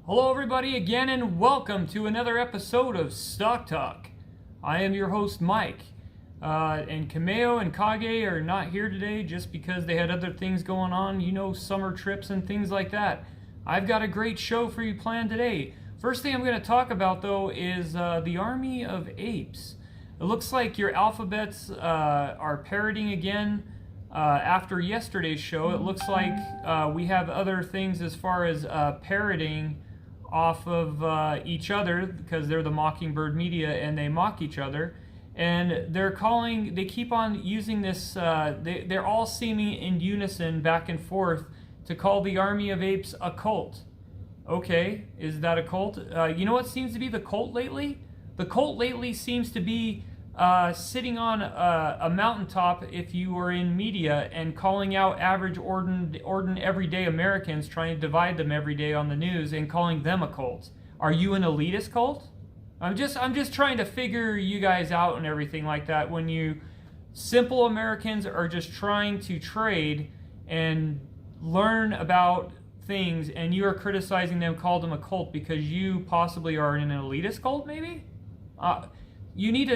Hello everybody again and welcome to another episode of Stock Talk. I am your host Mike, and Kameo and Kage are not here today just because they had other things going on, summer trips and things like that. I've got a great show for you planned today. First thing I'm going to talk about though is the Army of Apes. It looks like your alphabets are parroting again. After yesterday's show, it looks like we have other things as far as parroting off of each other, because they're the Mockingbird media and they mock each other, and they keep on using this, they're all seeming in unison back and forth to call the Army of Apes a cult. Okay, is that a cult? You know what seems to be the cult lately? The cult lately seems to be sitting on a mountaintop, if you are in media, and calling out average, ordinary, everyday Americans, trying to divide them every day on the news and calling them a cult. Are you an elitist cult? I'm just trying to figure you guys out and everything like that, when you simple Americans are just trying to trade and learn about things, and you are criticizing them, call them a cult because you possibly are in an elitist cult, maybe? You need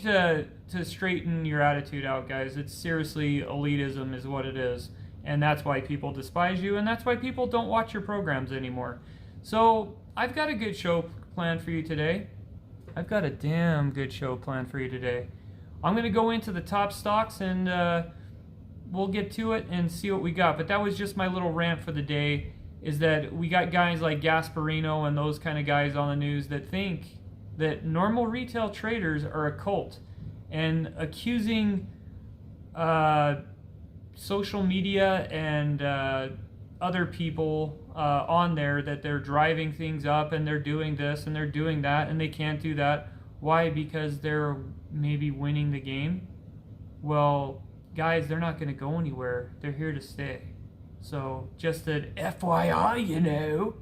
to straighten your attitude out, guys. It's seriously elitism is what it is, and that's why people despise you, and that's why people don't watch your programs anymore. So I've got a good show planned for you today. I've got a damn good show planned for you today. I'm going to go into the top stocks, and we'll get to it and see what we got. But that was just my little rant for the day, is that we got guys like Gasparino and those kind of guys on the news that think that normal retail traders are a cult, and accusing social media and other people on there that they're driving things up and they're doing this and they're doing that and they can't do that. Why? Because they're maybe winning the game? Well, guys, they're not going to go anywhere. They're here to stay. So just an FYI,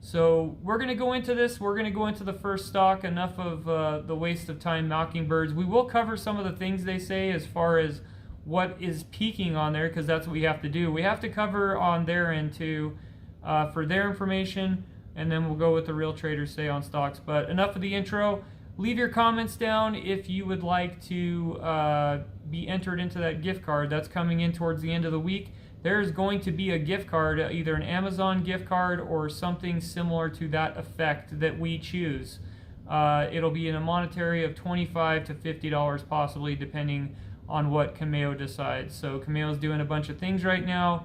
So we're going to go into this. We're going to go into the first stock. Enough of the waste of time Mockingbirds. We will cover some of the things they say as far as what is peaking on there, because that's what we have to do. We have to cover on their end too, for their information, and then we'll go with the real traders say on stocks. But enough of the intro. Leave your comments down if you would like to be entered into that gift card. That's coming in towards the end of the week. There's going to be a gift card, either an Amazon gift card or something similar to that effect that we choose. It'll be in a monetary of $25 to $50 possibly, depending on what Kameo decides. So Kameo's doing a bunch of things right now.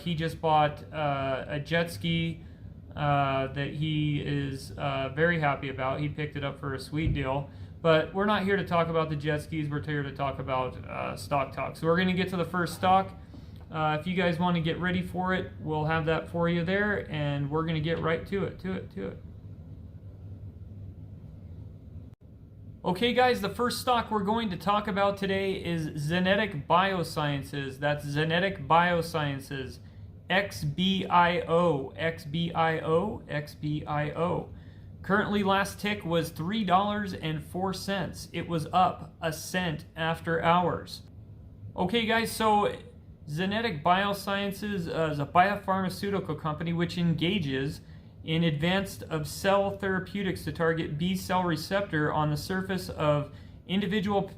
He just bought a jet ski that he is very happy about. He picked it up for a sweet deal. But we're not here to talk about the jet skis. We're here to talk about stock talk. So we're going to get to the first stock. If you guys want to get ready for it, we'll have that for you there, and we're going to get right to it. Okay, guys, the first stock we're going to talk about today is Zenetic Biosciences. That's Zenetic Biosciences, XBIO, XBIO, XBIO. Currently, last tick was $3.04. It was up a cent after hours. Okay, guys, so Zenetic Biosciences is a biopharmaceutical company which engages in advanced of cell therapeutics to target B cell receptor on the surface of individual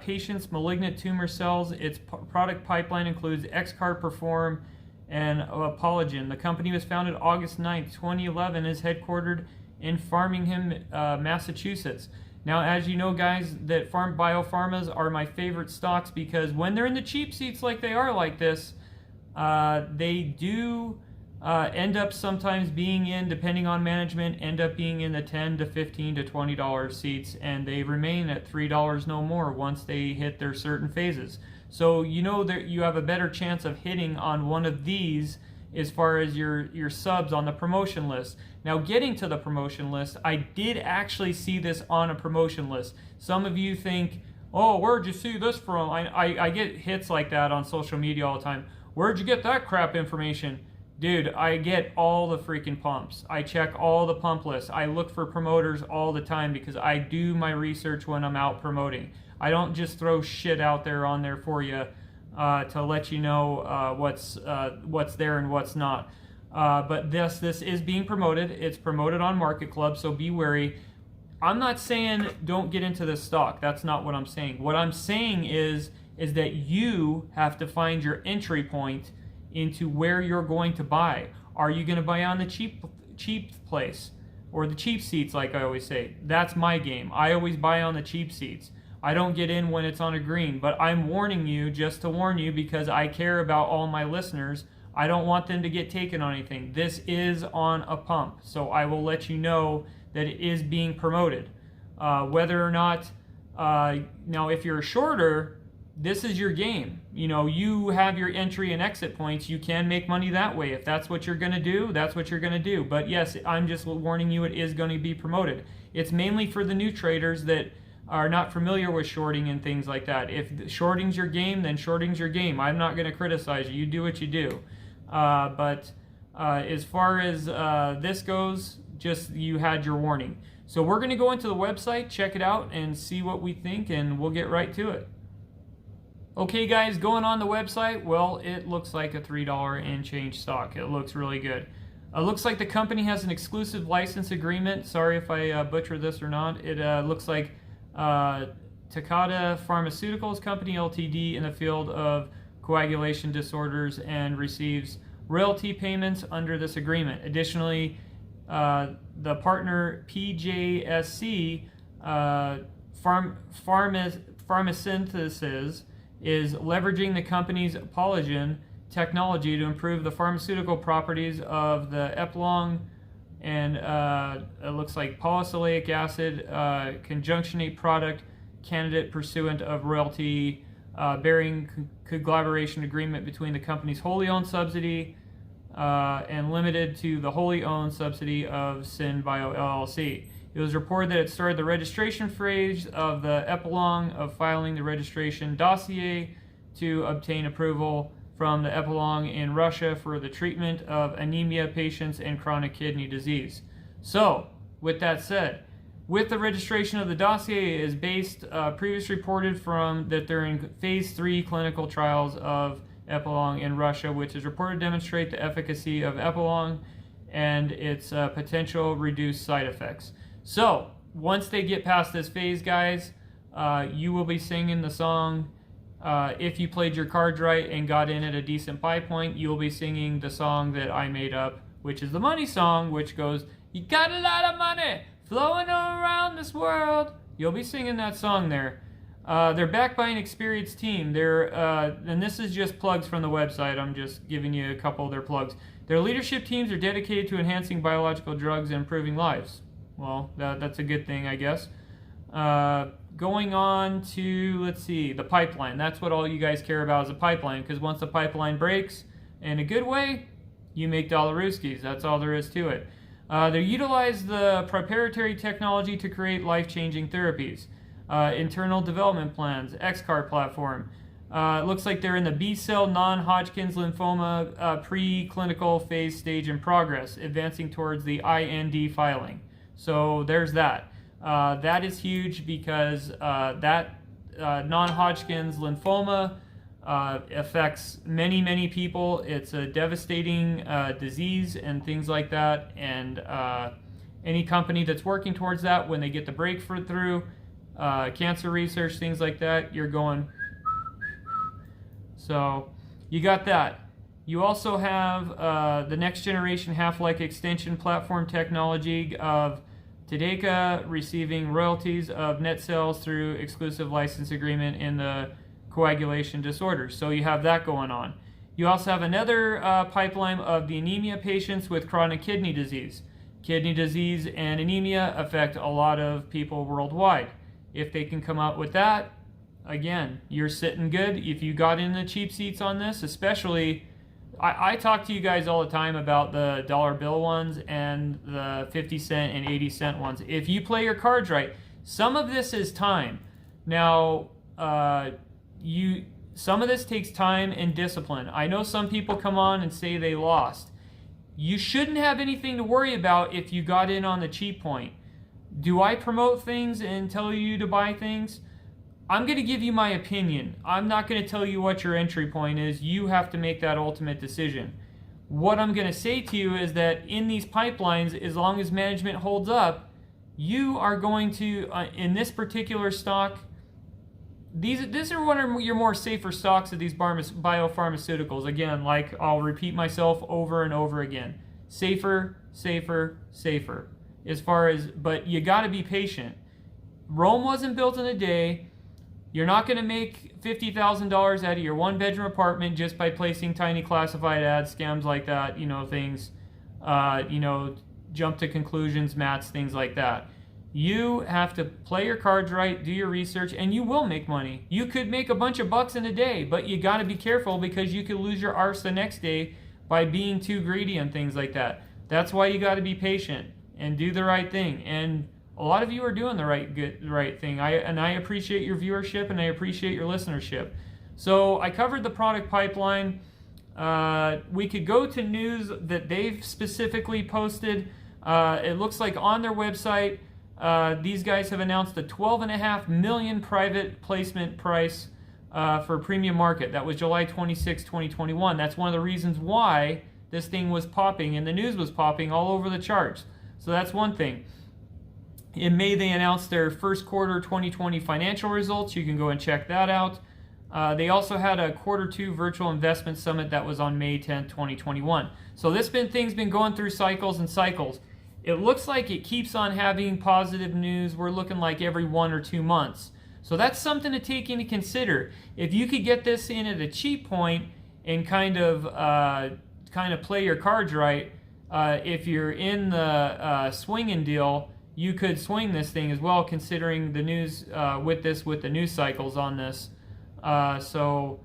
patients' malignant tumor cells. Its product pipeline includes XCAR Perform and Apologen. The company was founded August 9th, 2011, is headquartered in Framingham, Massachusetts. Now, as you know, guys, that biopharmas are my favorite stocks, because when they're in the cheap seats like they are like this, they do end up sometimes being in, depending on management, end up being in the $10 to $15 to $20 seats, and they remain at $3 no more once they hit their certain phases. So you know that you have a better chance of hitting on one of these as far as your subs on the promotion list. Now, getting to the promotion list, I did actually see this on a promotion list. Some of you think, oh, where'd you see this from? I get hits like that on social media all the time. Where'd you get that crap information? Dude, I get all the freaking pumps. I check all the pump lists. I look for promoters all the time because I do my research when I'm out promoting. I don't just throw shit out there on there for you to let you know what's there and what's not. But this is being promoted. It's promoted on Market Club, so be wary. I'm not saying don't get into this stock. That's not what I'm saying. What I'm saying is that you have to find your entry point into where you're going to buy. Are you going to buy on the cheap place or the cheap seats, like I always say? That's my game. I always buy on the cheap seats. I don't get in when it's on a green, but I'm warning you just to warn you because I care about all my listeners. I don't want them to get taken on anything. This is on a pump, so I will let you know that it is being promoted. Whether or not, now if you're a shorter, this is your game. You know, you have your entry and exit points. You can make money that way. If that's what you're going to do, that's what you're going to do. But yes, I'm just warning you, it is going to be promoted. It's mainly for the new traders that are not familiar with shorting and things like that. If shorting's your game, then shorting's your game. I'm not going to criticize you. You do what you do. But as far as this goes, just you had your warning. So we're going to go into the website, check it out, and see what we think, and we'll get right to it. Okay, guys, going on the website, well, it looks like a $3 and change stock. It looks really good. Looks like the company has an exclusive license agreement. Sorry if I butcher this or not. It looks like Takeda Pharmaceuticals Company Ltd. in the field of coagulation disorders and receives royalty payments under this agreement. Additionally, the partner PJSC Pharmacynthesis is leveraging the company's Polygen technology to improve the pharmaceutical properties of the Epilong and it looks like polycylic acid conjunctionate product candidate pursuant of royalty bearing collaboration agreement between the company's wholly owned subsidiary and limited to the wholly owned subsidiary of XBIO LLC. It was reported that it started the registration phase of the Epilong of filing the registration dossier to obtain approval from the Epilong in Russia for the treatment of anemia patients and chronic kidney disease. So, with that said, with the registration of the dossier is based, previously reported from that they're in phase 3 clinical trials of Epilong in Russia, which is reported to demonstrate the efficacy of Epilong and its potential reduced side effects. So, once they get past this phase, guys, you will be singing the song. If you played your cards right and got in at a decent buy point, you'll be singing the song that I made up, which is the money song, which goes, "You got a lot of money flowing around this world." You'll be singing that song there. They're backed by an experienced team. And this is just plugs from the website. I'm just giving you a couple of their plugs. Their leadership teams are dedicated to enhancing biological drugs and improving lives. Well, that's a good thing, I guess. Going on to, let's see, the pipeline. That's what all you guys care about is a pipeline, because once the pipeline breaks, in a good way, you make dollarooskies. That's all there is to it. They utilize the proprietary technology to create life-changing therapies. Internal development plans, XCAR platform. It looks like they're in the B-cell non-Hodgkin's lymphoma preclinical phase stage in progress, advancing towards the IND filing. So there's that. That is huge because that non-Hodgkin's lymphoma affects many, many people. It's a devastating disease and things like that. And any company that's working towards that, when they get the breakthrough, cancer research, things like that, you're going. So you got that. You also have the next generation half-life extension platform technology of Takeda receiving royalties of net sales through exclusive license agreement in the coagulation disorders. So you have that going on. You also have another pipeline of the anemia patients with chronic kidney disease. Kidney disease and anemia affect a lot of people worldwide. If they can come out with that, again, you're sitting good. If you got in the cheap seats on this, especially, I talk to you guys all the time about the dollar bill ones and the 50 cent and 80 cent ones. If you play your cards right, some of this is time. Now, some of this takes time and discipline. I know some people come on and say they lost. You shouldn't have anything to worry about if you got in on the cheap point. Do I promote things and tell you to buy things? I'm going to give you my opinion. I'm not going to tell you what your entry point is. You have to make that ultimate decision. what I'm going to say to you is that in these pipelines, as long as management holds up, you are going to, in this particular stock, these are one of your more safer stocks of these biopharmaceuticals. Again, like I'll repeat myself over and over again. Safer, safer, safer. But you got to be patient. Rome wasn't built in a day. You're not going to make $50,000 out of your one-bedroom apartment just by placing tiny classified ads, scams like that, things, jump to conclusions, mats, things like that. You have to play your cards right, do your research, and you will make money. You could make a bunch of bucks in a day, but you got to be careful because you could lose your arse the next day by being too greedy and things like that. That's why you got to be patient and do the right thing. And a lot of you are doing the right thing. I appreciate your viewership and I appreciate your listenership. So I covered the product pipeline. We could go to news that they've specifically posted. It looks like on their website, these guys have announced a $12.5 million private placement price for premium market. That was July 26, 2021. That's one of the reasons why this thing was popping and the news was popping all over the charts. So that's one thing. In May, they announced their first quarter 2020 financial results. You can go and check that out. They also had a quarter 2 virtual investment summit that was on May 10, 2021. So this thing's been going through cycles and cycles. It looks like it keeps on having positive news. We're looking like every 1 or 2 months. So that's something to take into consider. If you could get this in at a cheap point and kind of play your cards right, if you're in the swinging deal, you could swing this thing as well, considering the news with the news cycles on this. Going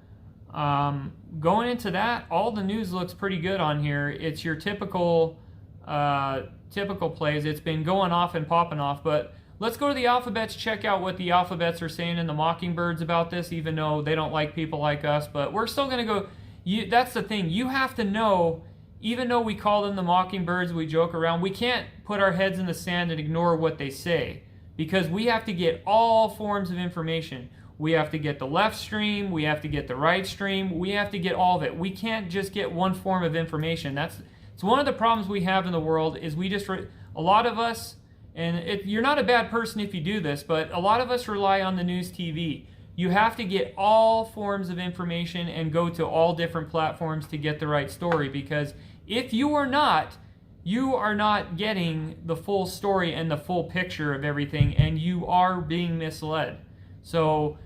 into that, all the news looks pretty good on here. It's your typical plays. It's been going off and popping off, but let's go to the alphabets, check out what the alphabets are saying in the Mockingbirds about this, even though they don't like people like us, but we're still going to go. That's the thing. You have to know, even though we call them the Mockingbirds, we joke around, we can't put our heads in the sand and ignore what they say, because we have to get all forms of information. We have to get the left stream, we have to get the right stream, we have to get all of it. We can't just get one form of information. It's one of the problems we have in the world is a lot of us, and you're not a bad person if you do this, but a lot of us rely on the news TV. You have to get all forms of information and go to all different platforms to get the right story, because if you are not getting the full story and the full picture of everything, and you are being misled. So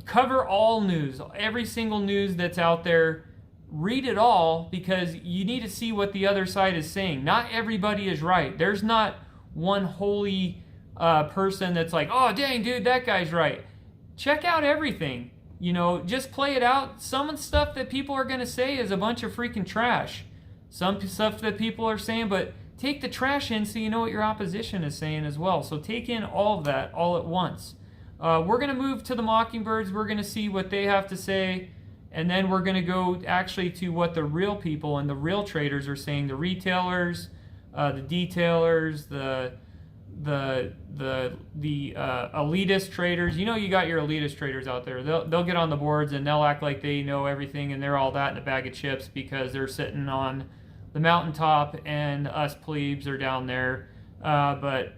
cover all news, every single news that's out there. Read it all, because you need to see what the other side is saying. Not everybody is right. There's not one holy person that's like, oh dang dude, that guy's right. Check out everything. Just play it out. Some of the stuff that people are going to say is a bunch of freaking trash. Some stuff that people are saying, but take the trash in so you know what your opposition is saying as well. So take in all of that all at once. We're going to move to the Mockingbirds. We're going to see what they have to say. And then we're going to go actually to what the real people and the real traders are saying. The retailers, the detailers, the elitist traders. You got your elitist traders out there. They'll get on the boards and they'll act like they know everything and they're all that in a bag of chips because they're sitting on the mountaintop and us plebes are down there. But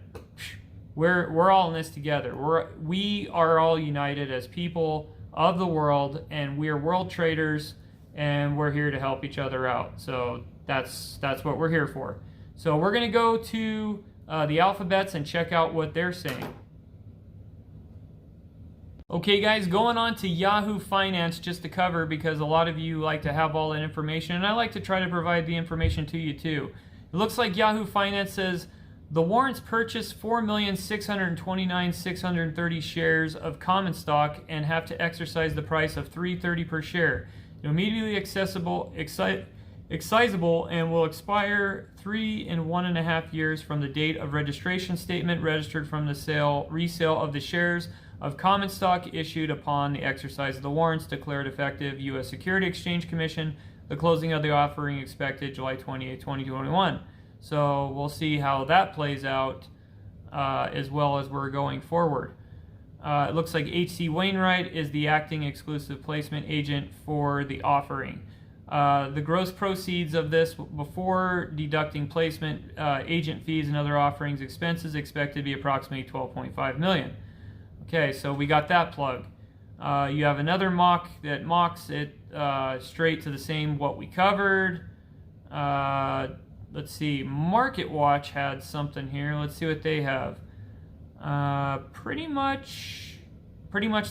we're all in this together. We are all united as people of the world, and we are world traders, and we're here to help each other out. So that's what we're here for. So we're going to go to the alphabets and check out what they're saying. Okay guys, going on to Yahoo Finance just to cover, because a lot of you like to have all that information, and I like to try to provide the information to you too. It looks like Yahoo Finance says the warrants purchased 4,629,630 shares of common stock and have to exercise the price of $3.30 per share. Immediately excisable and will expire 3 and 1.5 years from the date of registration statement registered from the resale of the shares of common stock issued upon the exercise of the warrants, declared effective U.S. Securities Exchange Commission. The closing of the offering expected July 28, 2021. So we'll see how that plays out as well as we're going forward. It looks like H.C. Wainwright is the acting exclusive placement agent for the offering. The gross proceeds of this before deducting placement, agent fees, and other offerings expenses expected to be approximately $12.5 million. Okay, so we got that plug. You have another mock that mocks it straight to the same what we covered. Let's see, Market Watch had something here. Let's see what they have. Pretty much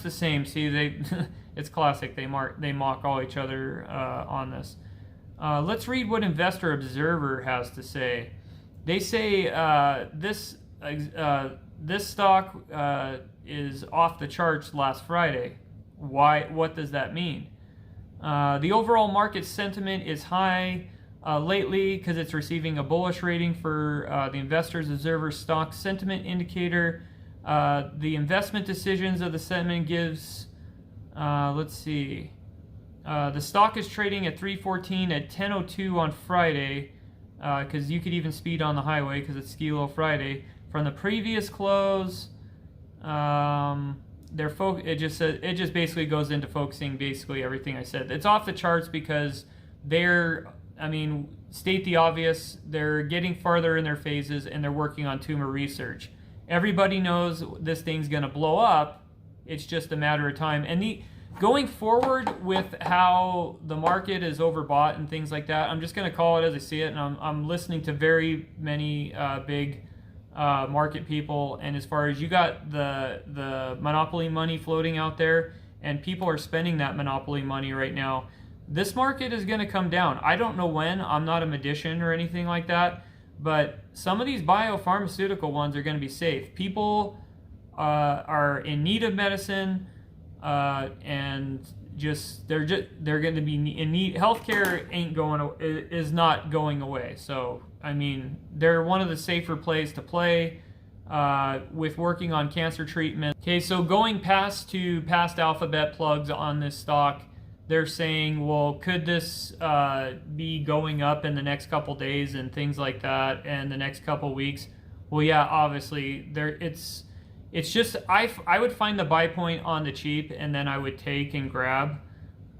the same. See, they it's classic. They mock all each other on this. Let's read what Investor Observer has to say. They say this stock is off the charts last Friday. Why? What does that mean? The overall market sentiment is high lately because it's receiving a bullish rating for the Investors Observer Stock Sentiment Indicator. The investment decisions of the sentiment gives, let's see, the stock is trading at 314 at 10:02 on Friday, because you could even speed on the highway because it's Ski Low Friday. From the previous close, it just basically goes into focusing basically everything I said. It's off the charts because state the obvious, they're getting farther in their phases and they're working on tumor research. Everybody knows this thing's going to blow up. It's just a matter of time. And going forward with how the market is overbought and things like that, I'm just going to call it as I see it. And I'm listening to very many big market people. And as far as you got the monopoly money floating out there, and people are spending that monopoly money right now, this market is going to come down. I don't know when. I'm not a magician or anything like that. But some of these biopharmaceutical ones are going to be safe. People are in need of medicine, and they're going to be in need. Healthcare is not going away. So they're one of the safer plays to play with working on cancer treatment. Okay, so going past alphabet plugs on this stock. They're saying, well, could this be going up in the next couple days and things like that, and the next couple weeks? Well, yeah, obviously, it's just I would find the buy point on the cheap, and then I would take and grab.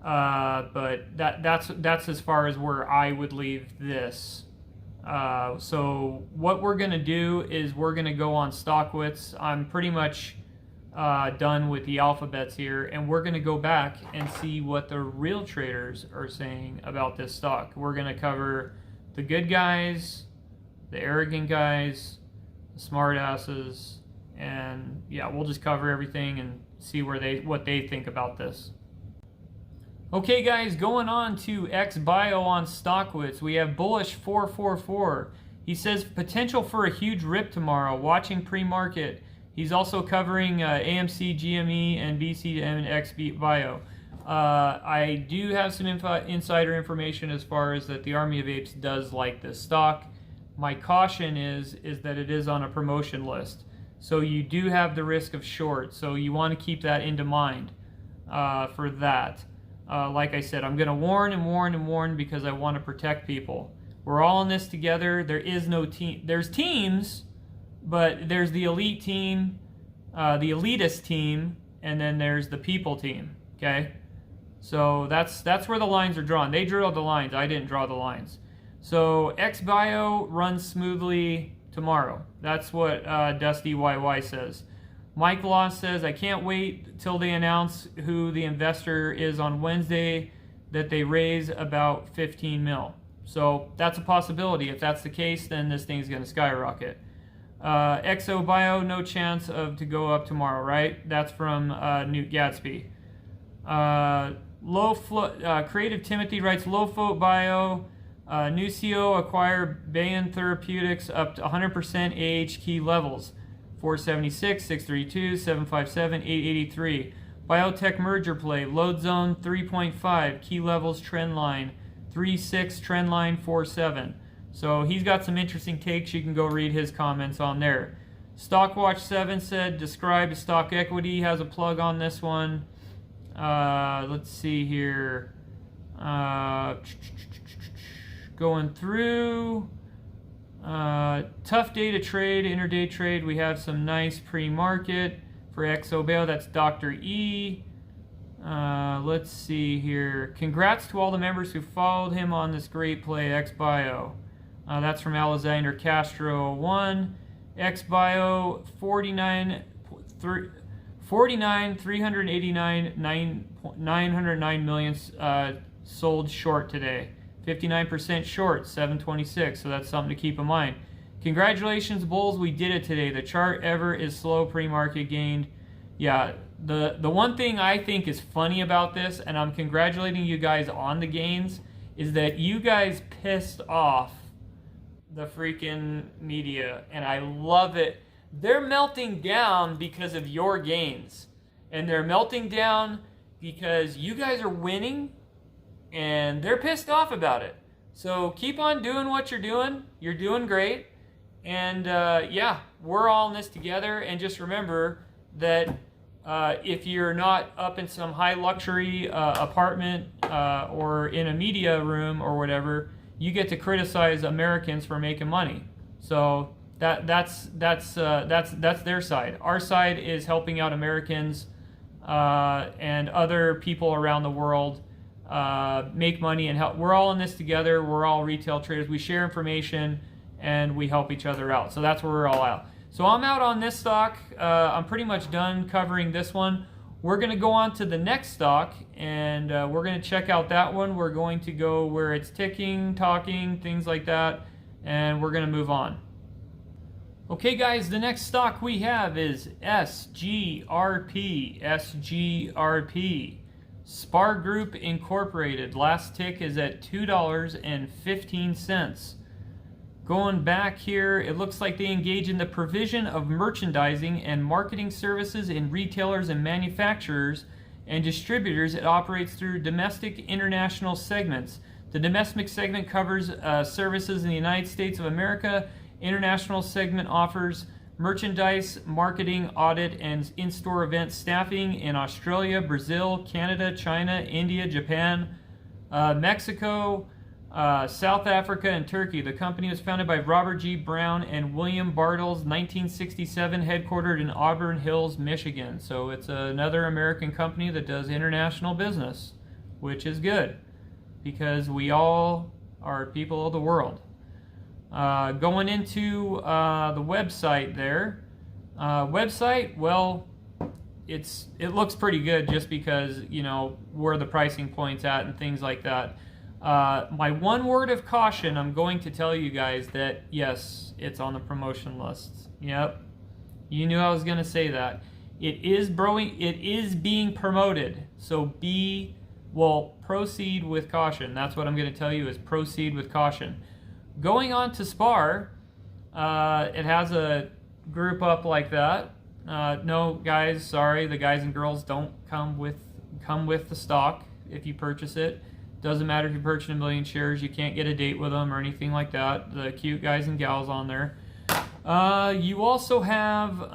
But that's as far as where I would leave this. So what we're gonna do is we're gonna go on StockWits. I'm pretty much done with the alphabets here, and we're going to go back and see what the real traders are saying about this stock. We're going to cover the good guys, the arrogant guys, the smart asses, and yeah, we'll just cover everything and see what they think about this. Okay guys, going on to XBIO on StockWits, we have bullish 444. He says potential for a huge rip tomorrow, watching pre-market. He's also covering AMC, GME, and BC and XBIO. I do have some insider information as far as that the Army of Apes does like this stock. My caution is that it is on a promotion list. So you do have the risk of short. So you want to keep that into mind for that. Like I said, I'm going to warn and warn and warn because I want to protect people. We're all in this together. There is no team. There's teams. But there's the elite team, the elitist team, and then there's the people team, okay? So that's where the lines are drawn. They drew the lines. I didn't draw the lines. So XBIO runs smoothly tomorrow. That's what Dusty YY says. Mike Law says, I can't wait till they announce who the investor is on Wednesday that they raise about 15 mil. So that's a possibility. If that's the case, then this thing's going to skyrocket. XBIO, no chance to go up tomorrow, right? That's from Newt Gadsby. Creative Timothy writes, low float bio, new CEO acquire Bayan Therapeutics up to 100% AH key levels, 476, 632, 757, 883. Biotech merger play, load zone 3.5, key levels trend line, 3.6, trend line 4.7. So he's got some interesting takes. You can go read his comments on there. Stockwatch7 said, describe stock equity. Has a plug on this one. Let's see here. Going through. Tough day to trade, intraday trade. We have some nice pre-market for XBIO. That's Dr. E. Let's see here. Congrats to all the members who followed him on this great play, XBIO. That's from Alexander Castro 1. XBIO 909 million sold short today. 59% short, 726. So that's something to keep in mind. Congratulations, Bulls. We did it today. The chart ever is slow, pre-market gained. Yeah, the one thing I think is funny about this, and I'm congratulating you guys on the gains, is that you guys pissed off the freaking media, and I love it. They're melting down because of your gains, and they're melting down because you guys are winning, and they're pissed off about it. So keep on doing what you're doing. You're doing great, and yeah, we're all in this together. And just remember that if you're not up in some high luxury apartment or in a media room or whatever, you get to criticize Americans for making money. So that's their side. Our side is helping out Americans and other people around the world make money and help. We're all in this together. We're all retail traders. We share information and we help each other out. So that's where we're all out. So I'm out on this stock. I'm pretty much done covering this one. We're going to go on to the next stock, and we're going to check out that one. We're going to go where it's ticking, talking, things like that, and we're going to move on. Okay, guys, the next stock we have is SGRP. SGRP. Spar Group Incorporated. Last tick is at $2.15. Going back here, it looks like they engage in the provision of merchandising and marketing services in retailers and manufacturers and distributors. It operates through domestic international segments. The domestic segment covers services in the United States of America. International segment offers merchandise, marketing, audit, and in-store event staffing in Australia, Brazil, Canada, China, India, Japan, Mexico, South Africa, and Turkey. The company was founded by Robert G. Brown and William Bartles, 1967, headquartered in Auburn Hills, Michigan. So it's another American company that does international business, which is good because we all are people of the world. Going into the website there. Website, well, it looks pretty good just because, you know, where the pricing point's at and things like that. My one word of caution, I'm going to tell you guys that, yes, it's on the promotion lists. Yep. You knew I was going to say that. It is being promoted. So proceed with caution. That's what I'm going to tell you is proceed with caution. Going on to SPAR, it has a group up like that. No, guys, sorry, the guys and girls don't come with the stock if you purchase it. Doesn't matter if you purchase 1 million shares, you can't get a date with them or anything like that. The cute guys and gals on there. You also have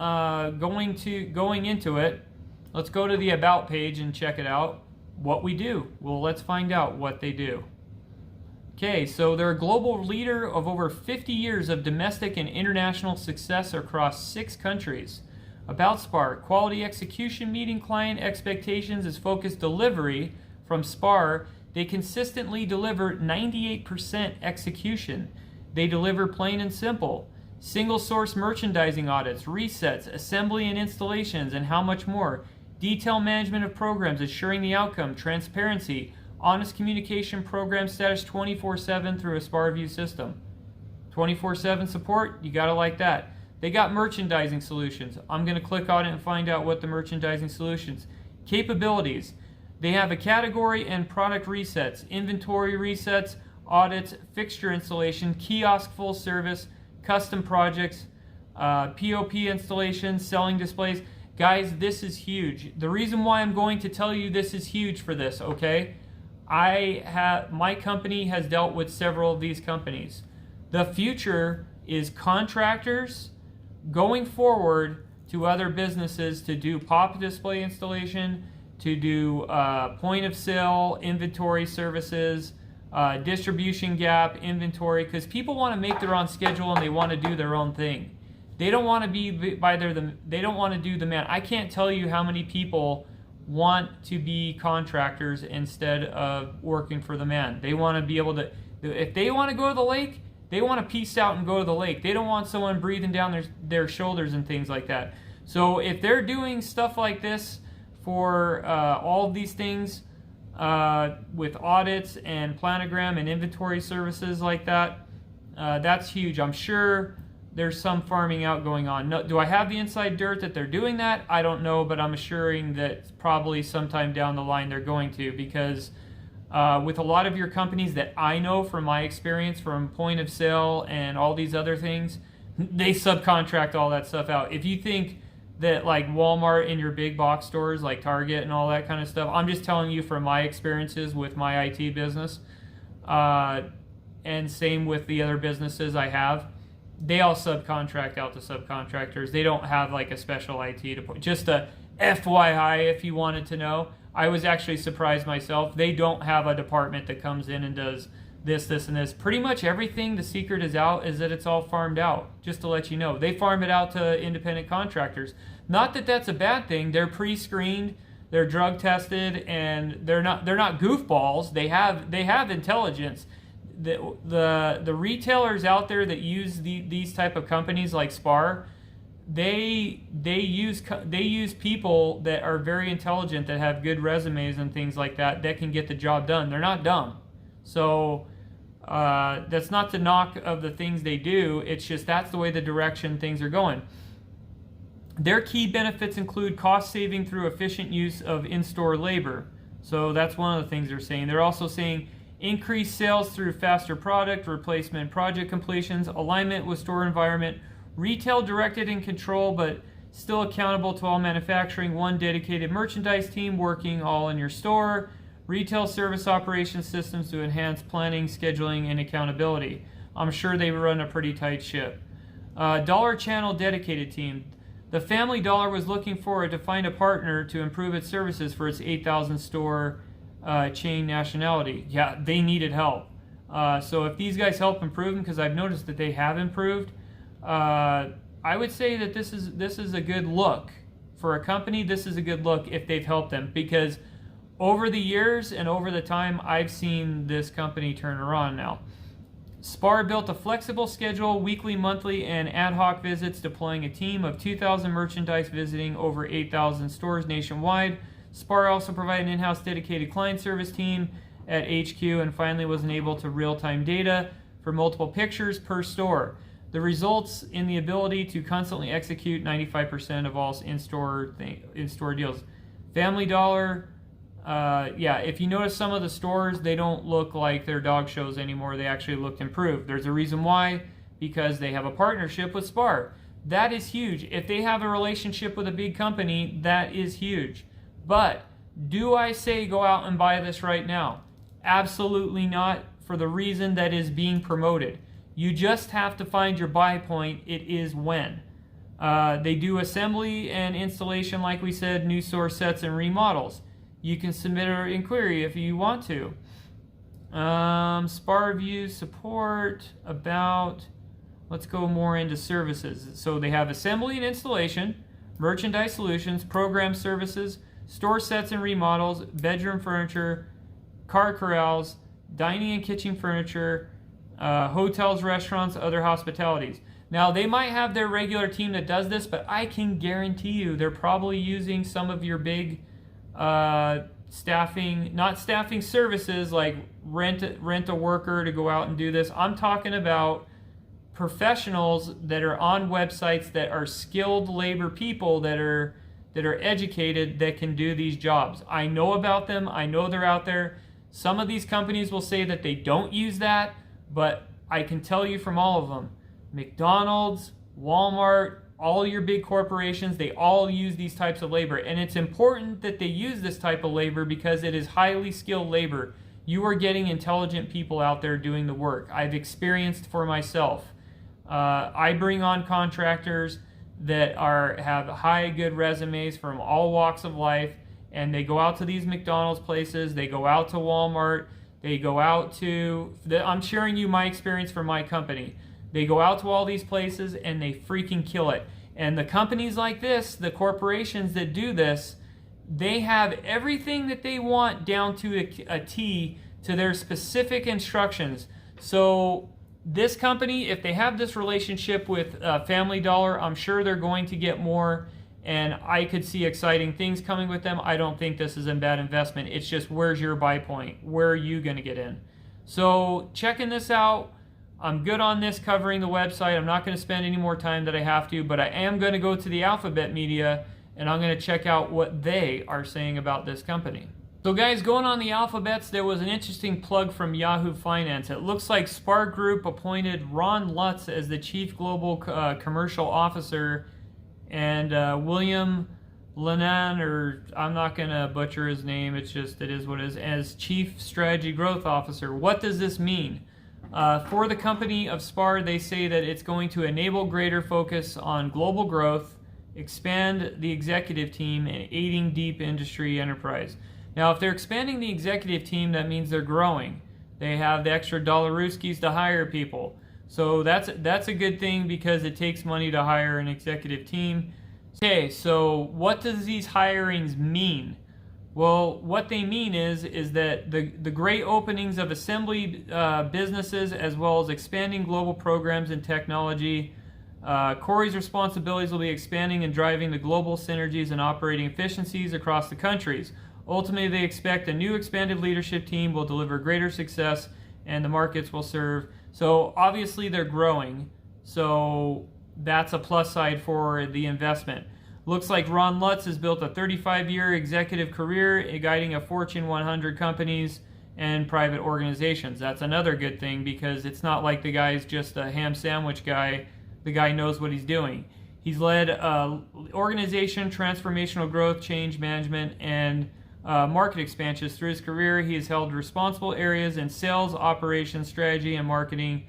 going into it. Let's go to the About page and check it out. What we do. Well, let's find out what they do. Okay, so they're a global leader of over 50 years of domestic and international success across 6 countries. About SPAR, quality execution meeting client expectations is focused delivery from SPAR. They consistently deliver 98% execution. They deliver plain and simple. Single source merchandising audits, resets, assembly and installations, and how much more. Detailed management of programs, assuring the outcome, transparency, honest communication, program status 24/7 through a SPARview system. 24/7 support, you gotta like that. They got merchandising solutions. I'm gonna click on it and find out what the merchandising solutions. Capabilities. They have a category and product resets, inventory resets, audits, fixture installation, kiosk full service, custom projects, POP installations, selling displays. Guys, this is huge. The reason why I'm going to tell you this is huge for this, okay? My company has dealt with several of these companies. The future is contractors going forward to other businesses to do pop display installation, to do point of sale, inventory services, distribution gap, inventory, because people want to make their own schedule and they want to do their own thing. They don't want to be they don't want to do the man. I can't tell you how many people want to be contractors instead of working for the man. They want to be able to, if they want to go to the lake, they want to peace out and go to the lake. They don't want someone breathing down their shoulders and things like that. So if they're doing stuff like this for all of these things with audits and planogram and inventory services like that, that's huge. I'm sure there's some farming out going on. No, do I have the inside dirt that they're doing that? I don't know, but I'm assuring that probably sometime down the line they're going to, because with a lot of your companies that I know from my experience from point of sale and all these other things, they subcontract all that stuff out. If you think that like Walmart and your big box stores like Target and all that kind of stuff, I'm just telling you from my experiences with my IT business, and same with the other businesses I have, they all subcontract out to subcontractors. They don't have like a special IT to put. Just a FYI, if you wanted to know, I was actually surprised myself. They don't have a department that comes in and does this, and this. Pretty much everything, the secret is out, is that it's all farmed out, just to let you know. They farm it out to independent contractors. Not that that's a bad thing. They're pre-screened, they're drug tested, and they're not goofballs. They have intelligence. The retailers out there that use these type of companies like Spar, they use people that are very intelligent, that have good resumes and things like that can get the job done. They're not dumb. So that's not to knock of the things they do. It's just that's the way the direction things are going. Their key benefits include cost saving through efficient use of in-store labor. So that's one of the things they're saying. They're also saying increased sales through faster product replacement, project completions, alignment with store environment, retail directed and controlled but still accountable to all manufacturing, one dedicated merchandise team working all in your store, retail service operations systems to enhance planning, scheduling, and accountability. I'm sure they run a pretty tight ship. Dollar Channel dedicated team. The Family Dollar was looking forward to find a partner to improve its services for its 8,000 store chain nationality. Yeah, they needed help. So if these guys help improve them, because I've noticed that they have improved, I would say that this is a good look. For a company, this is a good look if they've helped them, because over the years and over the time, I've seen this company turn around now. Spar built a flexible schedule, weekly, monthly, and ad hoc visits, deploying a team of 2,000 merchandise visiting over 8,000 stores nationwide. Spar also provided an in-house dedicated client service team at HQ, and finally was enabled to real-time data for multiple pictures per store. The results in the ability to constantly execute 95% of all in-store deals. Family Dollar, yeah, if you notice some of the stores, they don't look like their dog shows anymore. They actually look improved. There's a reason why, because they have a partnership with Spar. That is huge. If they have a relationship with a big company, that is huge. But do I say go out and buy this right now? Absolutely not, for the reason that is being promoted. You just have to find your buy point. It is when. They do assembly and installation, like we said, new source sets and remodels. You can submit an inquiry if you want to. Spar Views support about, let's go more into services. So they have assembly and installation, merchandise solutions, program services, store sets and remodels, bedroom furniture, car corrals, dining and kitchen furniture, hotels, restaurants, other hospitalities. Now, they might have their regular team that does this, but I can guarantee you they're probably using some of your big not staffing services like rent a worker to go out and do this. I'm talking about professionals that are on websites that are skilled labor people that are educated, that can do these jobs. I know about them. I know they're out there. Some of these companies will say that they don't use that, but I can tell you from all of them, McDonald's, Walmart, all your big corporations, they all use these types of labor. And it's important that they use this type of labor because it is highly skilled labor. You are getting intelligent people out there doing the work. I've experienced for myself. I bring on contractors that have high, good resumes from all walks of life, and they go out to these McDonald's places, they go out to Walmart, they go out to, I'm sharing you my experience from my company. They go out to all these places and they freaking kill it. And the companies like this, the corporations that do this, They have everything that they want down to a T to their specific instructions. So this company, if they have this relationship with Family Dollar, I'm sure they're going to get more, and I could see exciting things coming with them. I don't think this is a bad investment. It's just, where's your buy point? Where are you going to get in? So checking this out. I'm good on this, covering the website. I'm not going to spend any more time than I have to, but I am going to go to the Alphabet Media, and I'm going to check out what they are saying about this company. So guys, going on the Alphabets, there was an interesting plug from Yahoo Finance. It looks like SPAR Group appointed Ron Lutz as the Chief Global Commercial Officer, and William Lenan, or I'm not going to butcher his name, it is what it is, as Chief Strategy Growth Officer. What does this mean? For the company of SPAR, they say that it's going to enable greater focus on global growth, expand the executive team, and aiding deep industry enterprise. Now, if they're expanding the executive team, that means they're growing. They have the extra dollaruskis to hire people. So that's a good thing, because it takes money to hire an executive team. Okay, so what does these hirings mean? Well, what they mean is that the great openings of assembly businesses, as well as expanding global programs and technology. Corey's responsibilities will be expanding and driving the global synergies and operating efficiencies across the countries. Ultimately, they expect a new expanded leadership team will deliver greater success and the markets will serve. So obviously they're growing. So that's a plus side for the investment. Looks like Ron Lutz has built a 35-year executive career guiding a Fortune 100 companies and private organizations. That's another good thing, because it's not like the guy's just a ham sandwich guy. The guy knows what he's doing. He's led organization, transformational growth, change management, and market expansions through his career. He has held responsible areas in sales, operations, strategy, and marketing,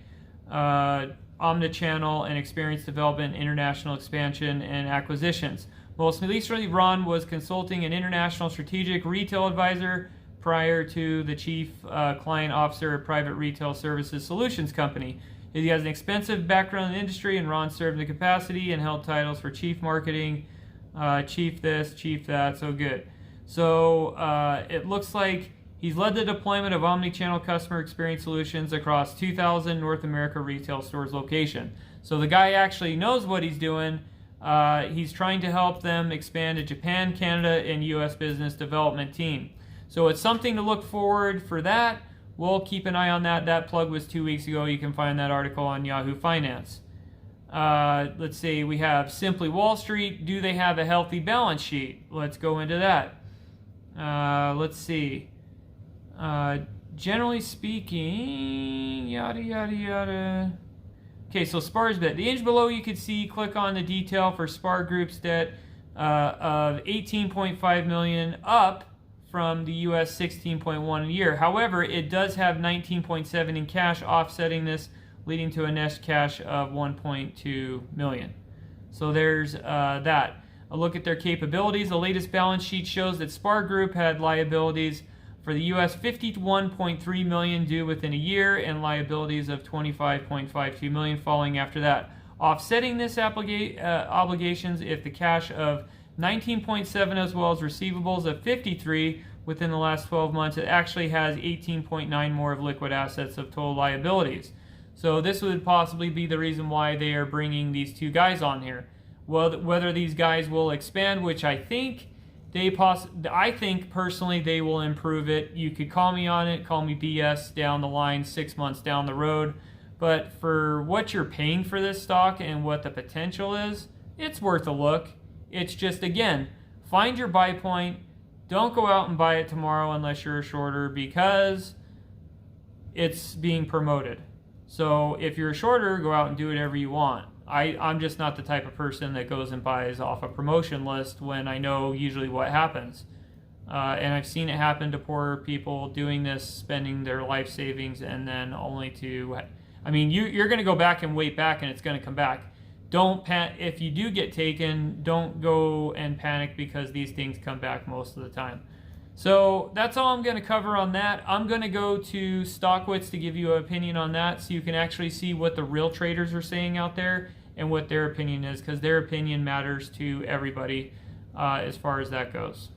omnichannel and experience development, international expansion, and acquisitions. Most recently, Ron was consulting an international strategic retail advisor prior to the chief client officer of private retail services solutions company. He has an extensive background in the industry, and Ron served in the capacity and held titles for chief marketing, chief this, chief that, so good. So it looks like he's led the deployment of omnichannel customer experience solutions across 2,000 North America retail stores location. So the guy actually knows what he's doing. He's trying to help them expand to Japan, Canada, and U.S. business development team. So it's something to look forward for that. We'll keep an eye on that. That plug was 2 weeks ago. You can find that article on Yahoo Finance. Let's see, we have Simply Wall Street. Do they have a healthy balance sheet? Let's go into that. Let's see. Generally speaking, yada, yada, yada. Okay, so SPAR's debt. The image below you can see, click on the detail for SPAR Group's debt of $18.5 million, up from the US $16.1 a year. However, it does have $19.7 in cash offsetting this, leading to a net cash of $1.2 million. So there's that. A look at their capabilities. The latest balance sheet shows that SPAR Group had liabilities for the US $51.3 million due within a year, and liabilities of $25.52 million falling after that. Offsetting this obligations, if the cash of $19.7 as well as receivables of $53 within the last 12 months, it actually has $18.9 more of liquid assets of total liabilities. So this would possibly be the reason why they are bringing these two guys on here. Well, whether these guys will expand, which I think I think personally they will improve it. You could call me on it, call me BS down the line, 6 months down the road. But for what you're paying for this stock and what the potential is, it's worth a look. It's just, again, find your buy point. Don't go out and buy it tomorrow unless you're a shorter, because it's being promoted. So if you're a shorter, go out and do whatever you want. I'm just not the type of person that goes and buys off a promotion list when I know usually what happens. And I've seen it happen to poor people doing this, spending their life savings, and then only to... I mean, you're going to go back and wait back, and it's going to come back. If you do get taken, don't go and panic, because these things come back most of the time. So that's all I'm going to cover on that. I'm going to go to Stockwits to give you an opinion on that, so you can actually see what the real traders are saying out there and what their opinion is, because their opinion matters to everybody as far as that goes.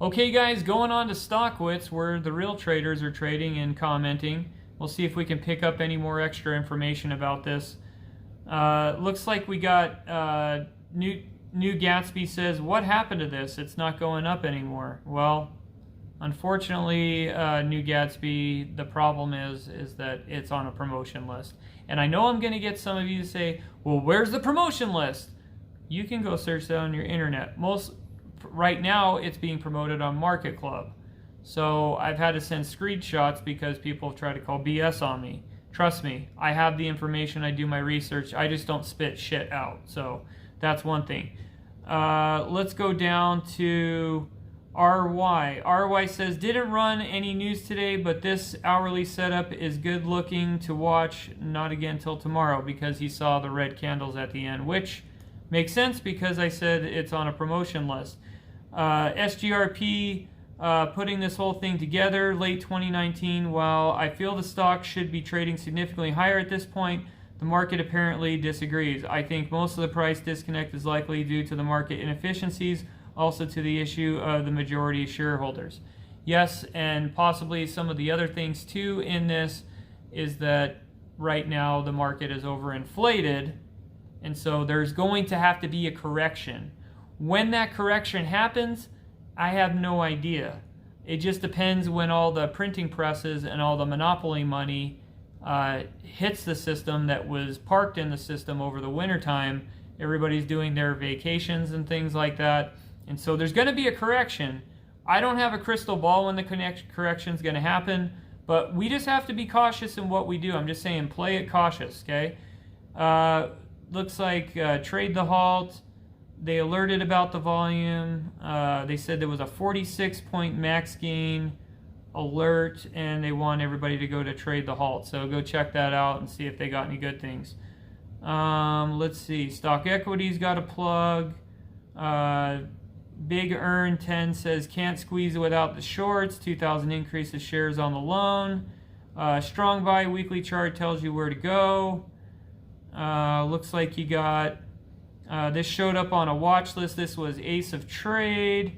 Okay guys, going on to Stockwits where the real traders are trading and commenting. We'll see if we can pick up any more extra information about this. Looks like we got New Gatsby says, what happened to this? It's not going up anymore. Well, unfortunately, New Gatsby, the problem is that it's on a promotion list. And I know I'm going to get some of you to say, well, where's the promotion list? You can go search that on your internet. Right now, it's being promoted on Market Club. So I've had to send screenshots because people have tried to call BS on me. Trust me, I have the information, I do my research, I just don't spit shit out. So that's one thing. Let's go down to RY. RY says, didn't run any news today, but this hourly setup is good looking to watch, not again till tomorrow, because he saw the red candles at the end, which makes sense because I said it's on a promotion list. SGRP putting this whole thing together late 2019. While I feel the stock should be trading significantly higher at this point, the market apparently disagrees. I think most of the price disconnect is likely due to the market inefficiencies, also to the issue of the majority shareholders. Yes, and possibly some of the other things too in this is that right now the market is overinflated, and so there's going to have to be a correction. When that correction happens, I have no idea. It just depends when all the printing presses and all the monopoly money hits the system that was parked in the system over the wintertime. Everybody's doing their vacations and things like that. And so there's going to be a correction. I don't have a crystal ball when the correction is going to happen, but we just have to be cautious in what we do. I'm just saying play it cautious, okay? Looks like trade the halt. They alerted about the volume. They said there was a 46-point max gain alert, and they want everybody to go to trade the halt. So go check that out and see if they got any good things. Let's see. Stock equities got a plug. Big Earn 10 says can't squeeze it without the shorts. 2,000 increase of shares on the loan. Strong buy weekly chart tells you where to go. Looks like you got this showed up on a watch list. This was Ace of Trade.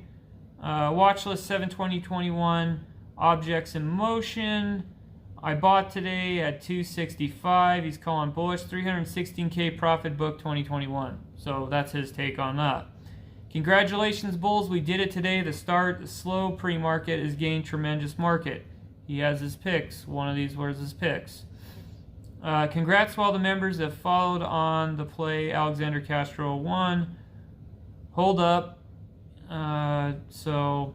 Watch list 7/20/21. Objects in motion. I bought today at 265. He's calling bullish. 316K profit book 2021. So that's his take on that. Congratulations, bulls. We did it today. The slow pre-market is gained tremendous market. He has his picks. One of these was his picks. Congrats to all the members that followed on the play. Alexander Castro 1. Hold up. So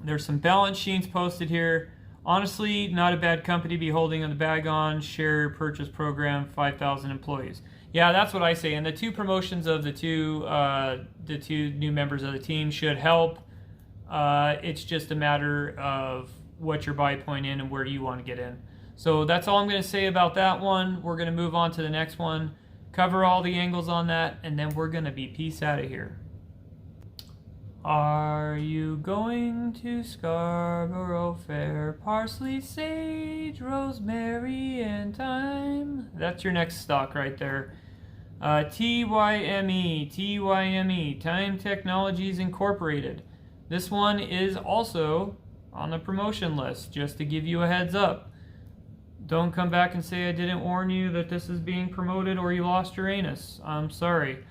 there's some balance sheets posted here. Honestly, not a bad company to be holding on the bag on. Share purchase program, 5,000 employees. Yeah, that's what I say. And the two promotions of the two new members of the team should help. It's just a matter of what your buy point in and where you want to get in. So that's all I'm going to say about that one. We're going to move on to the next one, cover all the angles on that, and then we're going to be peace out of here. Are you going to Scarborough Fair? Parsley, sage, rosemary, and thyme. That's your next stock right there. TYME, Tyme Technologies Incorporated. This one is also on the promotion list, just to give you a heads up. Don't come back and say I didn't warn you that this is being promoted or you lost your anus. I'm sorry.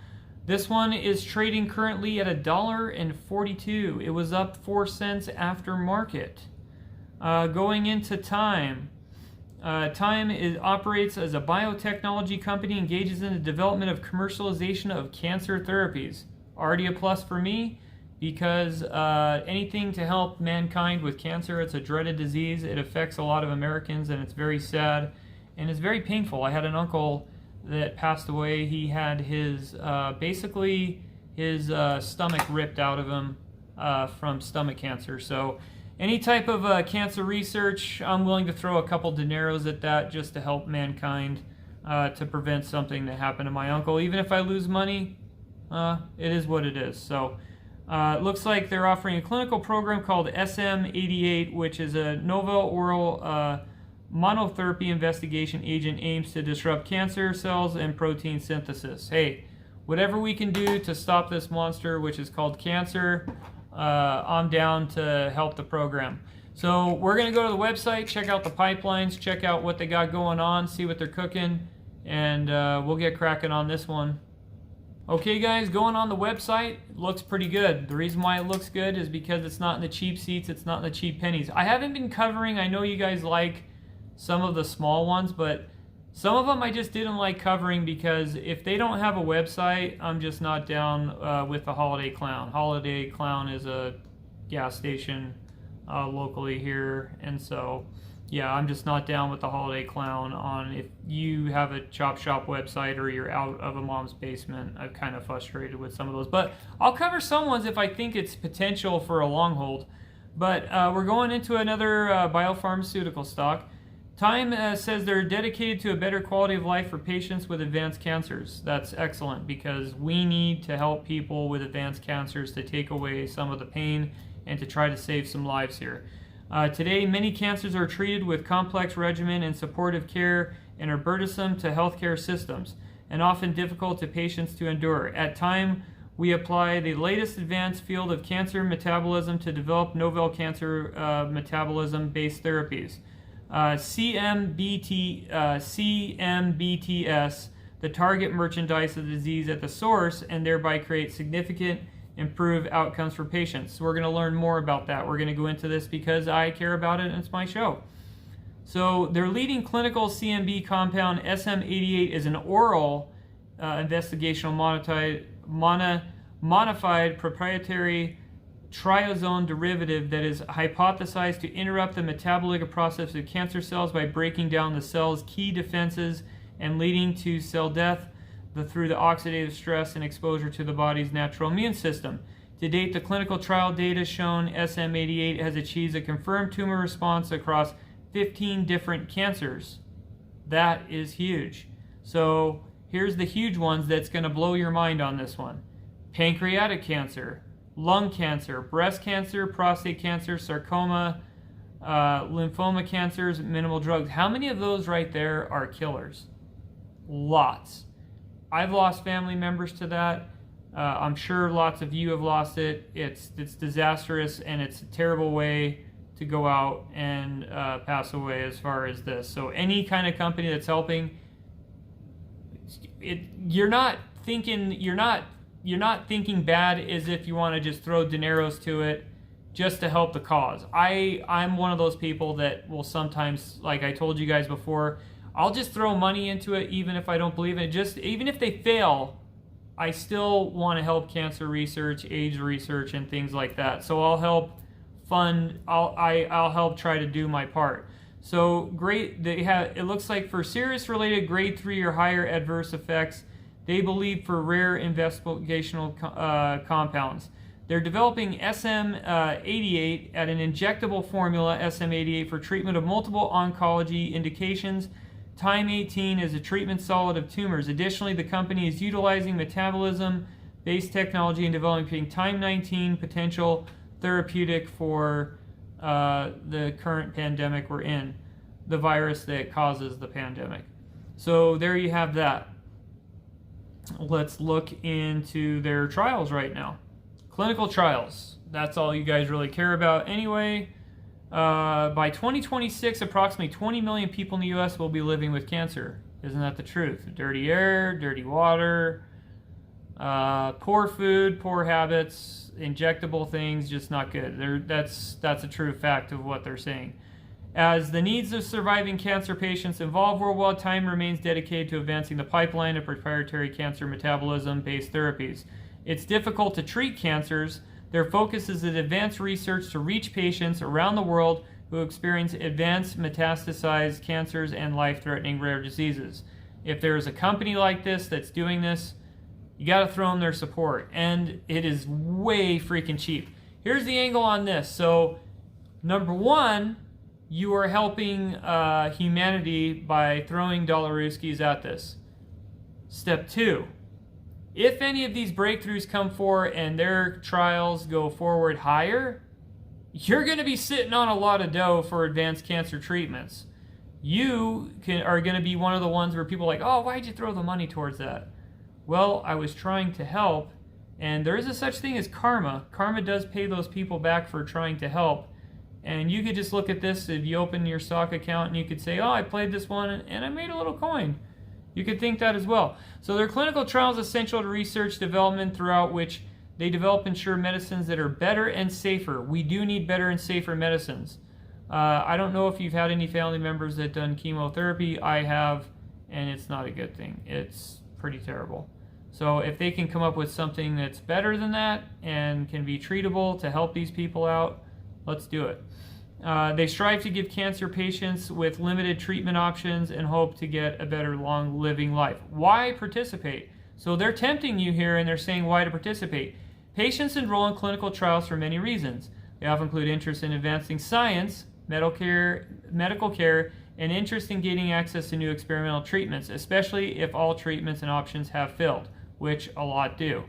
This one is trading currently at $1.42. It was up 4 cents after market. Going into Tyme. Tyme operates as a biotechnology company, engages in the development of commercialization of cancer therapies. Already a plus for me, because anything to help mankind with cancer, it's a dreaded disease. It affects a lot of Americans, and it's very sad, and it's very painful. I had an uncle that passed away. He had his basically his stomach ripped out of him from stomach cancer. So any type of cancer research, I'm willing to throw a couple dineros at that just to help mankind to prevent something that happened to my uncle. Even if I lose money, it is what it is. So it looks like they're offering a clinical program called SM88, which is a novel oral monotherapy investigation agent, aims to disrupt cancer cells and protein synthesis. Hey, whatever we can do to stop this monster, which is called cancer, I'm down to help the program. So we're going to go to the website, check out the pipelines, check out what they got going on, see what they're cooking, and we'll get cracking on this one. Okay guys, going on the website, looks pretty good. The reason why it looks good is because it's not in the cheap seats, it's not in the cheap pennies. I haven't been covering, I know you guys like some of the small ones, but some of them I just didn't like covering because if they don't have a website, I'm just not down with the Holiday Clown. Holiday Clown is a gas station locally here, and so yeah, I'm just not down with the Holiday Clown on if you have a Chop Shop website or you're out of a mom's basement. I'm kind of frustrated with some of those, but I'll cover some ones if I think it's potential for a long hold. But we're going into another biopharmaceutical stock. Tyme says they're dedicated to a better quality of life for patients with advanced cancers. That's excellent because we need to help people with advanced cancers to take away some of the pain and to try to save some lives here. Today, many cancers are treated with complex regimen and supportive care and are burdensome to healthcare systems and often difficult to patients to endure. At Tyme, we apply the latest advanced field of cancer metabolism to develop novel cancer metabolism-based therapies. CMBTS, the target merchandise of the disease at the source and thereby create significant improve outcomes for patients. So we're going to learn more about that. We're going to go into this because I care about it and it's my show. So their leading clinical CMB compound, SM88, is an oral investigational modified proprietary triazone derivative that is hypothesized to interrupt the metabolic process of cancer cells by breaking down the cell's key defenses and leading to cell death through the oxidative stress and exposure to the body's natural immune system. To date, the clinical trial data shown SM88 has achieved a confirmed tumor response across 15 different cancers. That is huge. So here's the huge ones that's going to blow your mind on this one. Pancreatic cancer, lung cancer, breast cancer, prostate cancer, sarcoma, lymphoma cancers, minimal drugs. How many of those right there are killers? Lots. I've lost family members to that. I'm sure lots of you have lost it. It's disastrous and it's a terrible way to go out and pass away as far as this. So any kind of company that's helping, you're not thinking bad as if you want to just throw dineros to it just to help the cause. I'm one of those people that will sometimes, like I told you guys before, I'll just throw money into it even if I don't believe in it. Even if they fail, I still want to help cancer research, AIDS research, and things like that. So I'll help fund, I'll help try to do my part. So great, it looks like for serious related grade 3 or higher adverse effects, they believe for rare investigational compounds. They're developing SM88 at an injectable formula, SM88, for treatment of multiple oncology indications. Tyme 18 is a treatment solid of tumors. Additionally, the company is utilizing metabolism-based technology in developing Tyme 19 potential therapeutic for the current pandemic we're in, the virus that causes the pandemic. So there you have that. Let's look into their trials right now. Clinical trials. That's all you guys really care about anyway. By 2026, approximately 20 million people in the U.S. will be living with cancer. Isn't that the truth? Dirty air, dirty water, poor food, poor habits, injectable things, just not good. That's a true fact of what they're saying. As the needs of surviving cancer patients evolve worldwide, Tyme remains dedicated to advancing the pipeline of proprietary cancer metabolism-based therapies. It's difficult to treat cancers. Their focus is to advance research to reach patients around the world who experience advanced metastasized cancers and life-threatening rare diseases. If there is a company like this that's doing this, you got to throw them their support. And it is way freaking cheap. Here's the angle on this. So, number one, you are helping humanity by throwing dollaruskis at this. Step two, if any of these breakthroughs come forward and their trials go forward higher, you're going to be sitting on a lot of dough for advanced cancer treatments. You are going to be one of the ones where people are like, oh, why'd you throw the money towards that? Well, I was trying to help, And there is a such thing as karma. Karma does pay those people back for trying to help. And you could just look at this if you open your stock account and you could say, oh, I played this one and I made a little coin. You could think that as well. So their clinical trials essential to research development throughout which they develop and ensure medicines that are better and safer. We do need better and safer medicines. I don't know if you've had any family members that done chemotherapy. I have, and it's not a good thing. It's pretty terrible. So if they can come up with something that's better than that and can be treatable to help these people out, let's do it. They strive to give cancer patients with limited treatment options and hope to get a better long living life. Why participate? So they're tempting you here and they're saying why to participate. Patients enroll in clinical trials for many reasons. They often include interest in advancing science, medical care, and interest in gaining access to new experimental treatments, especially if all treatments and options have failed, which a lot do.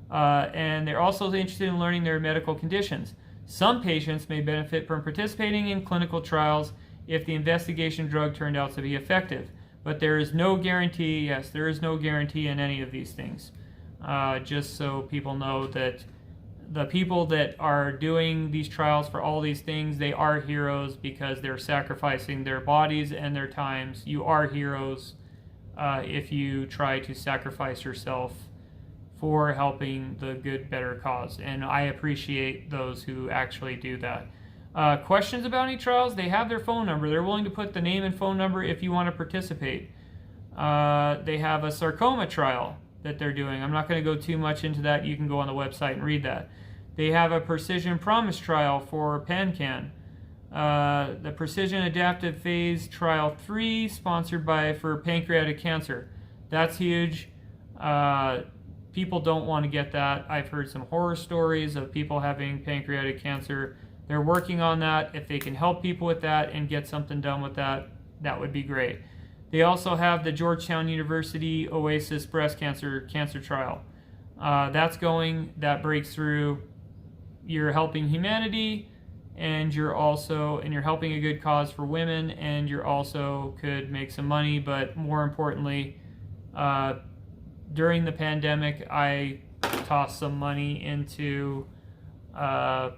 And they're also interested in learning their medical conditions. Some patients may benefit from participating in clinical trials if the investigation drug turned out to be effective. But there is no guarantee, yes, there is no guarantee in any of these things. Just so people know that the people that are doing these trials for all these things, they are heroes because they're sacrificing their bodies and their times. You are heroes if you try to sacrifice yourself for helping the good, better cause. And I appreciate those who actually do that. Questions about any trials? They have their phone number. They're willing to put the name and phone number if you want to participate. They have a sarcoma trial that they're doing. I'm not going to go too much into that. You can go on the website and read that. They have a Precision Promise trial for PanCan. The Precision Adaptive Phase Trial 3, sponsored for pancreatic cancer. That's huge. People don't want to get that. I've heard some horror stories of people having pancreatic cancer. They're working on that. If they can help people with that and get something done with that, that would be great. They also have the Georgetown University Oasis breast cancer trial. That's going. That breaks through. You're helping humanity, and you're helping a good cause for women, and you're also could make some money. But more importantly, during the pandemic, I tossed some money into for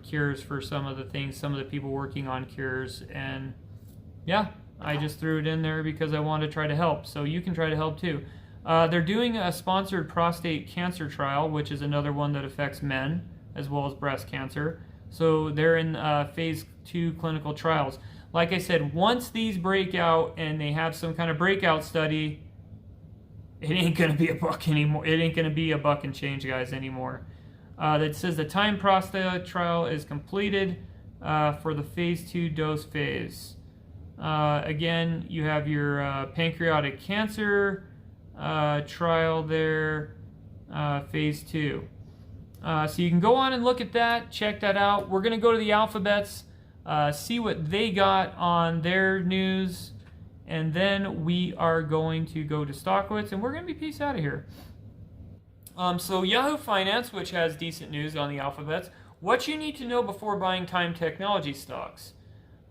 cures for some of the things, some of the people working on cures, and yeah, I just threw it in there because I wanted to try to help. So you can try to help too. They're doing a sponsored prostate cancer trial, which is another one that affects men as well as breast cancer. So they're in phase 2 clinical trials. Like I said, once these break out and they have some kind of breakout study, it ain't going to be a buck anymore. It ain't going to be a buck and change, guys, anymore. That says the Tyme prostate trial is completed for the phase 2 dose phase. Again, you have your pancreatic cancer trial there, phase 2. So you can go on and look at that, check that out. We're going to go to the alphabets, see what they got on their news, and then we are going to go to Stockwitz, and we're going to be peace out of here. So Yahoo Finance, which has decent news on the alphabets. What you need to know before buying Tyme Technology stocks.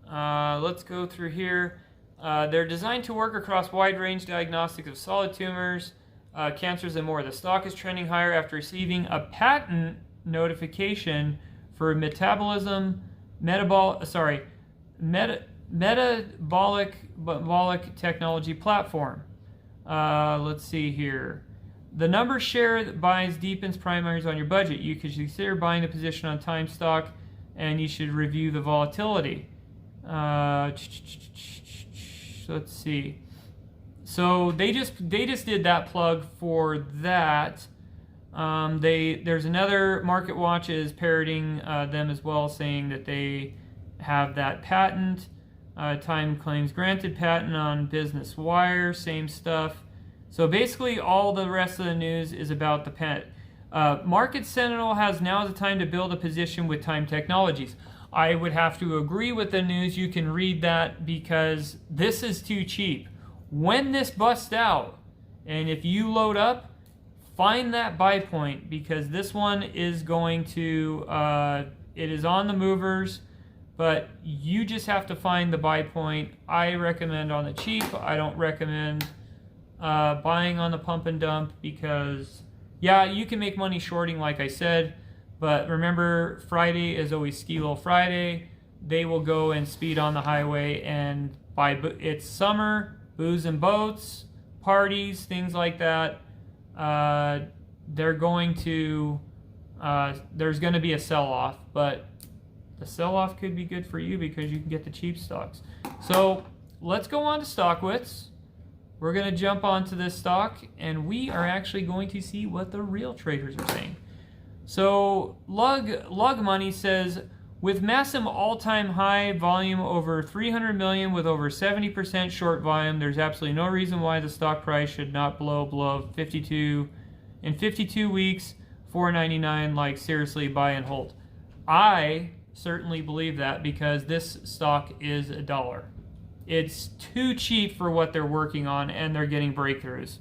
Let's go through here. They're designed to work across wide range diagnostics of solid tumors, cancers, and more. The stock is trending higher after receiving a patent notification for metabolic technology platform. Let's see here. The number share that buys deepens primaries on your budget. You could consider buying a position on Tyme stock, and you should review the volatility. Let's see. So they just did that plug for that. There's another Market Watch is parroting them as well, saying that they have that patent. Tyme claims granted patent on Business Wire, same stuff. So basically all the rest of the news is about the patent. Market Sentinel has now the time to build a position with Tyme Technologies. I would have to agree with the news. You can read that because this is too cheap. When this busts out, and if you load up, find that buy point because this one is going to, it is on the movers, but you just have to find the buy point. I recommend on the cheap. I don't recommend buying on the pump and dump because Yeah, you can make money shorting, like I said, but remember, Friday is always Ski Low Friday. They will go and speed on the highway, and it's summer, booze and boats, parties, things like that. They're going to, there's going to be a sell-off, but the sell-off could be good for you because you can get the cheap stocks. So let's go on to Stockwits. We're going to jump onto this stock, and we are actually going to see what the real traders are saying. So Lug Money says, with massive all-time high volume over 300 million with over 70% short volume, there's absolutely no reason why the stock price should not blow below 52 in 52 weeks, $4.99. Like, seriously, buy and hold. I certainly believe that because this stock is $1. It's too cheap for what they're working on, and they're getting breakthroughs.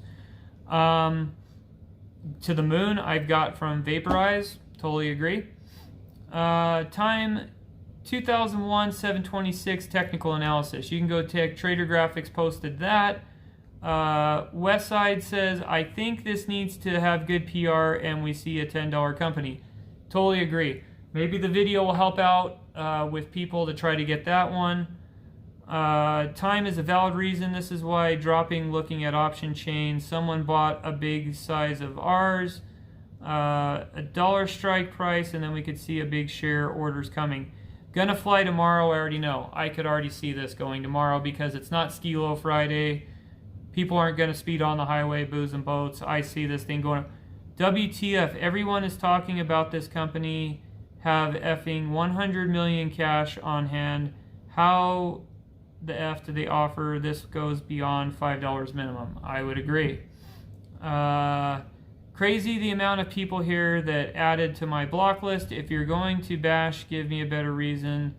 To the moon, I've got from Vaporize. Totally agree. Tyme 2001 726 technical analysis. You can go take Trader Graphics posted that. Westside says, I think this needs to have good PR and we see a $10 company. Totally agree. Maybe the video will help out with people to try to get that one. Time is a valid reason. This is why dropping looking at option chains. Someone bought a big size of ours. $1 strike price, and then we could see a big share orders coming. Gonna fly tomorrow, I already know. I could already see this going tomorrow because it's not Ski Low Friday. People aren't gonna speed on the highway, booze and boats. I see this thing going up. WTF, everyone is talking about this company have effing 100 million cash on hand. How the F do they offer? This goes beyond $5 minimum. I would agree. Crazy the amount of people here that added to my block list. If you're going to bash, give me a better reason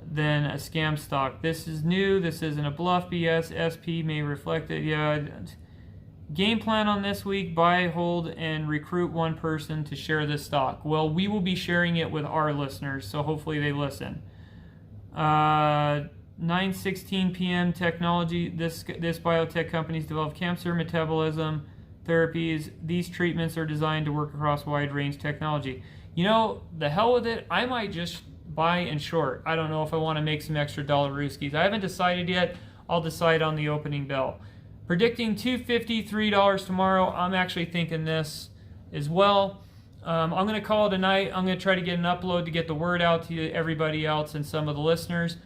than a scam stock. This is new. This isn't a bluff BS. SP may reflect it. Yeah. Game plan on this week, buy, hold, and recruit one person to share this stock. Well, we will be sharing it with our listeners, so hopefully they listen. 9:16 p.m. technology. This biotech company's developed cancer metabolism therapies. These treatments are designed to work across wide range technology. You know, the hell with it. I might just buy and short. I don't know if I want to make some extra dollar rooskies. I haven't decided yet. I'll decide on the opening bell. Predicting $2.50, $3 tomorrow. I'm actually thinking this as well. I'm going to call it a night. I'm going to try to get an upload to get the word out to everybody else and some of the listeners.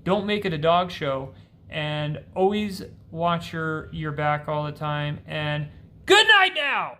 Don't make it a dog show, and always watch your back all the time. And good night now!